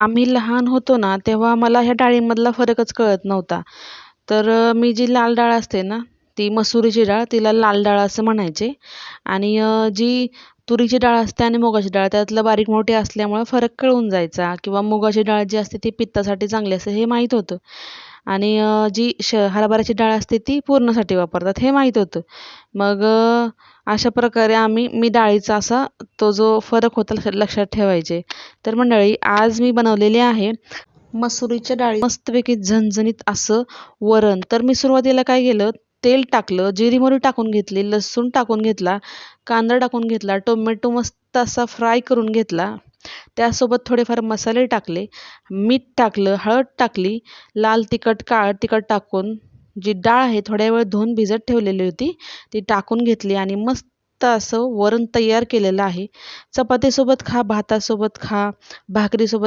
आम्ही लहान होतो ना, तेव्हा मला ह्या डाळींमधला फरकच कळत नव्हता. तर मी जी लाल डाळ असते ना, ती मसुरीची डाळ, तिला लाल डाळ असं म्हणायचे. आणि जी तुरीची डाळ असते आणि मुगाची डाळ त्यातलं बारीक मोठी असल्यामुळं फरक कळून जायचा, किंवा मुगाची डाळ जी असते ती पित्तासाठी चांगली असते हे माहीत होतं. आणि जी हरभऱ्याची डाळ असते ती पूर्णासाठी वापरतात हे माहीत होतं. मग अशा प्रकारे मी डाळीचा असा तो जो फरक होता लक्षात ठेवायचे. तर मंडळी, आज मी बनवलेले आहे मसुरीच्या डाळी मस्तपैकी झणझणीत असं वरण. तर मी सुरुवातीला काय केलं, तेल टाकलं, जिरी मोहरी टाकून घेतली, लसूण टाकून घेतला, कांदा टाकून घेतला, टोमॅटो मस्त असा फ्राय करून घेतला. त्यासोबत थोडेफार मसाले टाकले, मीठ टाकलं, हळद टाकली, लाल तिखट, काळं तिखट टाकून जी डाळ आहे थोड्या वेळ धुवून भिजत ठेवलेली होती ती टाकून घेतली आणि मस्त असं वरण तयार केलेलं आहे. चपातीसोबत खा, भातासोबत खा, भाकरीसोबत